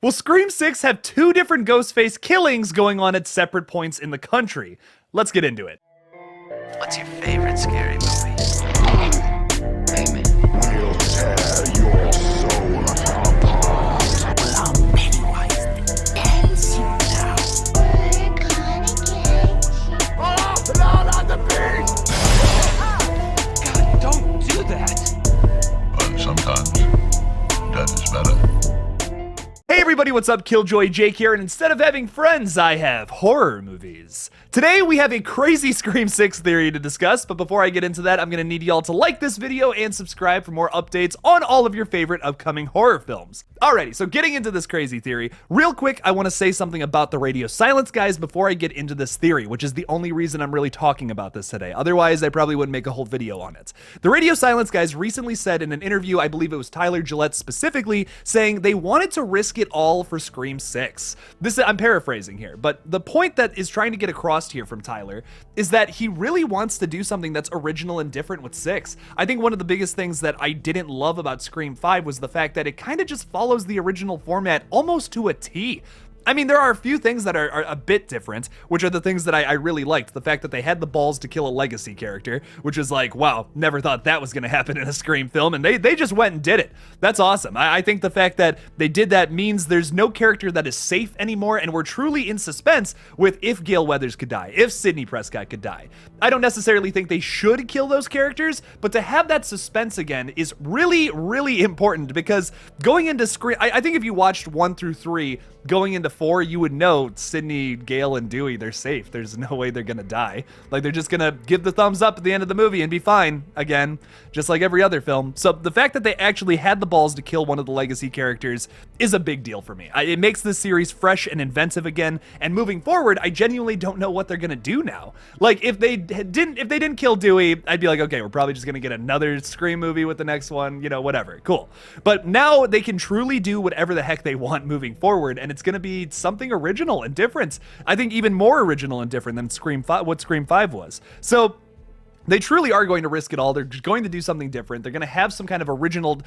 Will Scream 6 have two different Ghostface killings going on at separate points in the country? Let's get into it. What's your favorite scary movie? Amen. We'll tear your soul apart. Well, I'm Pennywise the Dancing now. Oh, Lord on the beast! God, don't do that. But sometimes death is better. Hey everybody, what's up? KillJoy Jake here, and instead of having friends, I have horror movies. Today we have a crazy Scream 6 theory to discuss, but before I get into that, I'm gonna need y'all to like this video and subscribe for more updates on all of your favorite upcoming horror films. Alrighty, so getting into this crazy theory, real quick, I wanna say something about the radio silence guys before I get into this theory, which is the only reason I'm really talking about this today. Otherwise, I probably wouldn't make a whole video on it. The radio silence guys recently said in an interview, I believe it was Tyler Gillette specifically, saying they wanted to risk it all for Scream 6. I'm paraphrasing here, but the point that is trying to get across here from Tyler is that he really wants to do something that's original and different with 6. I think one of the biggest things that I didn't love about Scream 5 was the fact that it kind of just follows the original format almost to a T. I mean, there are a few things that are a bit different, which are the things that I really liked. The fact that they had the balls to kill a legacy character, which was like, wow, never thought that was gonna happen in a Scream film, and they just went and did it. That's awesome. I think the fact that they did that means there's no character that is safe anymore, and we're truly in suspense with if Gale Weathers could die, if Sidney Prescott could die. I don't necessarily think they should kill those characters, but to have that suspense again is really, really important, because going into Scream, I think if you watched 1 through 3, going into 4, you would know Sidney, Gale, and Dewey, they're safe. There's no way they're gonna die. Like, they're just gonna give the thumbs up at the end of the movie and be fine again, just like every other film. So the fact that they actually had the balls to kill one of the legacy characters is a big deal for me. It makes this series fresh and inventive again, and moving forward, I genuinely don't know what they're gonna do now. Like, if they didn't kill Dewey, I'd be like, okay, we're probably just gonna get another Scream movie with the next one, you know, whatever, cool. But now they can truly do whatever the heck they want moving forward, and it's gonna be something original and different. I think even more original and different than Scream 5, what Scream 5 was. So they truly are going to risk it all. They're going to do something different. They're going to have some kind of original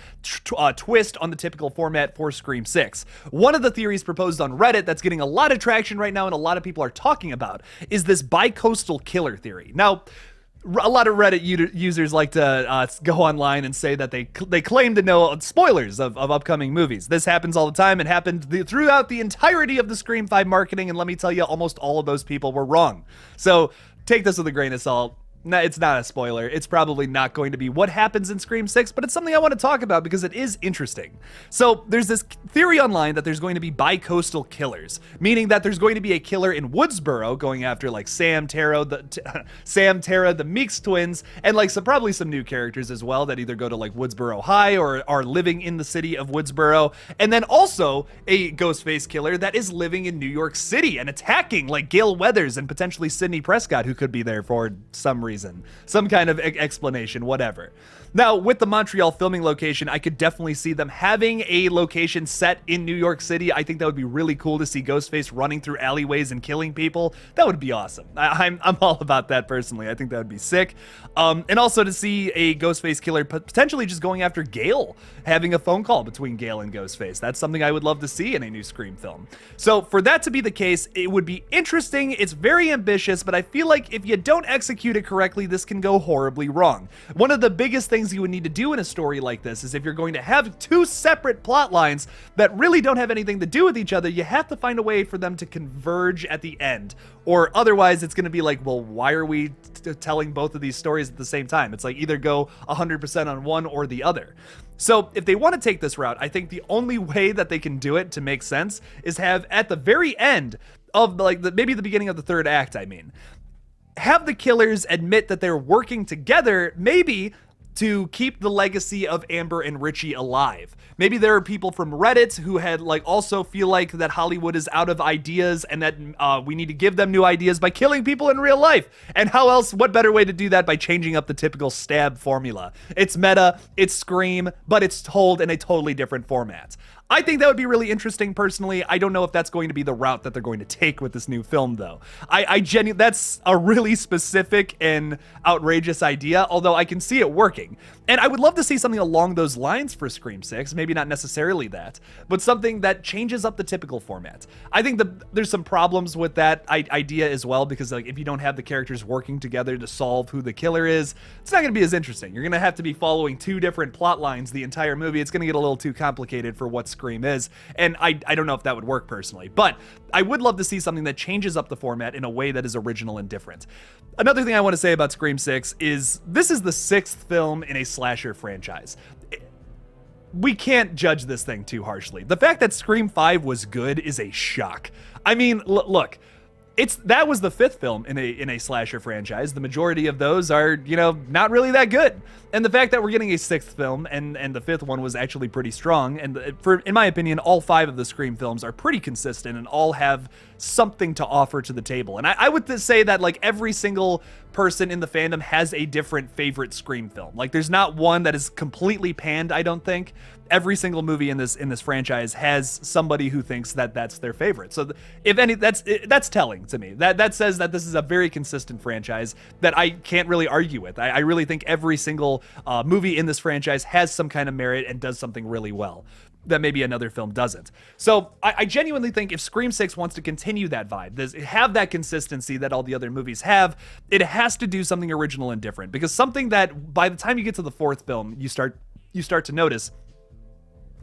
twist on the typical format for Scream 6. One of the theories proposed on Reddit that's getting a lot of traction right now and a lot of people are talking about is this bi-coastal killer theory. Now, a lot of Reddit users like to go online and say that they claim to know spoilers of upcoming movies. This happens all the time. It happened throughout the entirety of the Scream 5 marketing, and let me tell you, almost all of those people were wrong. So take this with a grain of salt. No, it's not a spoiler. It's probably not going to be what happens in Scream 6, but it's something I want to talk about because it is interesting. So there's this theory online that there's going to be bi-coastal killers, meaning that there's going to be a killer in Woodsboro going after like Sam, Tara, the Meeks twins, and like probably some new characters as well that either go to like Woodsboro High or are living in the city of Woodsboro, and then also a Ghostface killer that is living in New York City and attacking like Gale Weathers and potentially Sidney Prescott, who could be there for some reason, some kind of explanation, whatever. Now, with the Montreal filming location, I could definitely see them having a location set in New York City. I think that would be really cool to see Ghostface running through alleyways and killing people. That would be awesome. I'm all about that personally. I think that would be sick. And also to see a Ghostface killer potentially just going after Gale, having a phone call between Gale and Ghostface. That's something I would love to see in a new Scream film. So for that to be the case, it would be interesting. It's very ambitious, but I feel like if you don't execute it correctly, this can go horribly wrong. One of the biggest things you would need to do in a story like this is if you're going to have two separate plot lines that really don't have anything to do with each other, you have to find a way for them to converge at the end, or otherwise it's going to be like, well, why are we telling both of these stories at the same time? It's like either go 100% on one or the other. So if they want to take this route, I think the only way that they can do it to make sense is have at the very end of like maybe the beginning of the third act, have the killers admit that they're working together, maybe to keep the legacy of Amber and Richie alive. Maybe there are people from Reddit who had like also feel like that Hollywood is out of ideas and that we need to give them new ideas by killing people in real life. And how else, what better way to do that by changing up the typical stab formula? It's meta, it's Scream, but it's told in a totally different format. I think that would be really interesting personally. I don't know if that's going to be the route that they're going to take with this new film though. That's a really specific and outrageous idea, although I can see it working. And I would love to see something along those lines for Scream 6, maybe not necessarily that, but something that changes up the typical format. I think there's some problems with that idea as well, because like if you don't have the characters working together to solve who the killer is, it's not going to be as interesting. You're going to have to be following two different plot lines the entire movie. It's going to get a little too complicated for what Scream is, and I don't know if that would work personally, but I would love to see something that changes up the format in a way that is original and different. Another thing I want to say about Scream 6 is this is the 6th film in a slasher franchise. We can't judge this thing too harshly. The fact that Scream 5 was good is a shock. I mean, look, that was the 5th film in a slasher franchise. The majority of those are, not really that good. And the fact that we're getting a 6th film and the 5th one was actually pretty strong. And in my opinion, all 5 of the Scream films are pretty consistent and all have something to offer to the table. And I would say that like every single person in the fandom has a different favorite Scream film. Like there's not one that is completely panned, I don't think. Every single movie in this franchise has somebody who thinks that that's their favorite. So if any, that's telling to me. That says that this is a very consistent franchise that I can't really argue with. I really think every single movie in this franchise has some kind of merit and does something really well that maybe another film doesn't. So I genuinely think if Scream 6 wants to continue that vibe, have that consistency that all the other movies have, it has to do something original and different, because something that by the time you get to the 4th film, you start to notice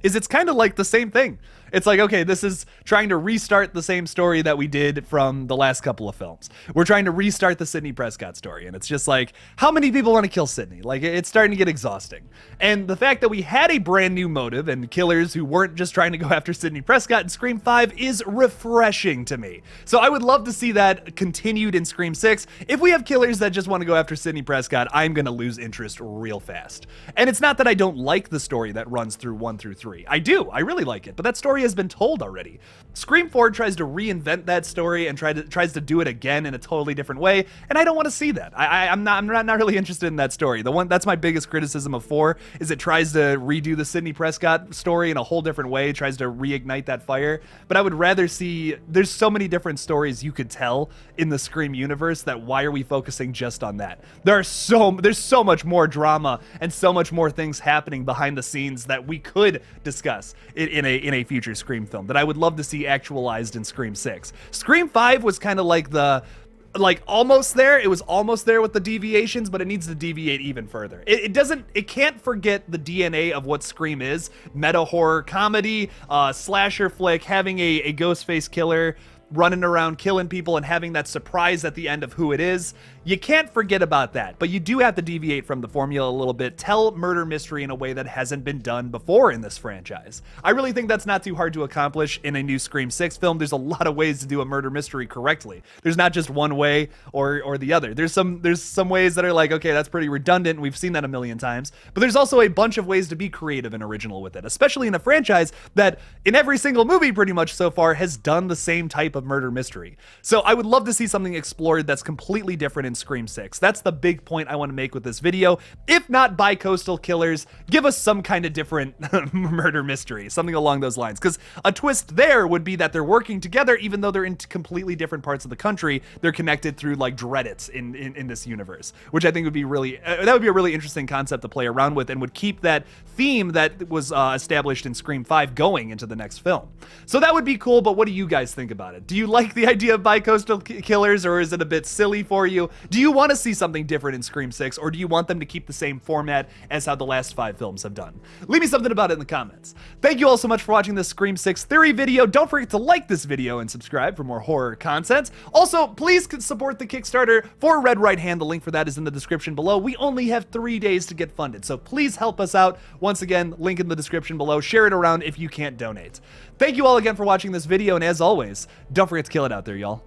is it's kind of like the same thing. It's like, okay, this is trying to restart the same story that we did from the last couple of films. We're trying to restart the Sidney Prescott story, and it's just like, how many people want to kill Sidney? Like, it's starting to get exhausting. And the fact that we had a brand new motive and killers who weren't just trying to go after Sidney Prescott in Scream 5 is refreshing to me. So I would love to see that continued in Scream 6. If we have killers that just want to go after Sidney Prescott, I'm going to lose interest real fast. And it's not that I don't like the story that runs through 1 through 3. I do. I really like it. But that story has been told already. Scream 4 tries to reinvent that story and tries to do it again in a totally different way, and I don't want to see that. I'm not really interested in that story. That's my biggest criticism of 4 is it tries to redo the Sidney Prescott story in a whole different way, tries to reignite that fire. But I would rather see, there's so many different stories you could tell in the Scream universe that why are we focusing just on that? There's so much more drama and so much more things happening behind the scenes that we could discuss in a future Scream film that I would love to see actualized in Scream 6. Scream 5 was kind of like almost there. It was almost there with the deviations, but it needs to deviate even further. It can't forget the DNA of what Scream is. Meta horror comedy, slasher flick, having a ghost face killer running around killing people and having that surprise at the end of who it is. You can't forget about that, but you do have to deviate from the formula a little bit. Tell murder mystery in a way that hasn't been done before in this franchise. I really think that's not too hard to accomplish in a new Scream 6 film. There's a lot of ways to do a murder mystery correctly. There's not just one way or the other. There's some ways that are like, okay, that's pretty redundant. We've seen that a million times, but there's also a bunch of ways to be creative and original with it, especially in a franchise that in every single movie pretty much so far has done the same type of murder mystery. So I would love to see something explored that's completely different in Scream 6. That's the big point I want to make with this video. If not bi-coastal killers, give us some kind of different murder mystery, something along those lines. Because a twist there would be that they're working together even though they're in completely different parts of the country. They're connected through like dreadits in this universe, which I think would be really, that would be a really interesting concept to play around with and would keep that theme that was established in Scream 5 going into the next film. So that would be cool, but what do you guys think about it? Do you like the idea of bi-coastal killers, or is it a bit silly for you? Do you want to see something different in Scream 6, or do you want them to keep the same format as how the last 5 films have done? Leave me something about it in the comments. Thank you all so much for watching this Scream 6 theory video. Don't forget to like this video and subscribe for more horror content. Also, please support the Kickstarter for Red Right Hand. The link for that is in the description below. We only have 3 days to get funded, so please help us out. Once again, link in the description below. Share it around if you can't donate. Thank you all again for watching this video, and as always, don't forget to kill it out there, y'all.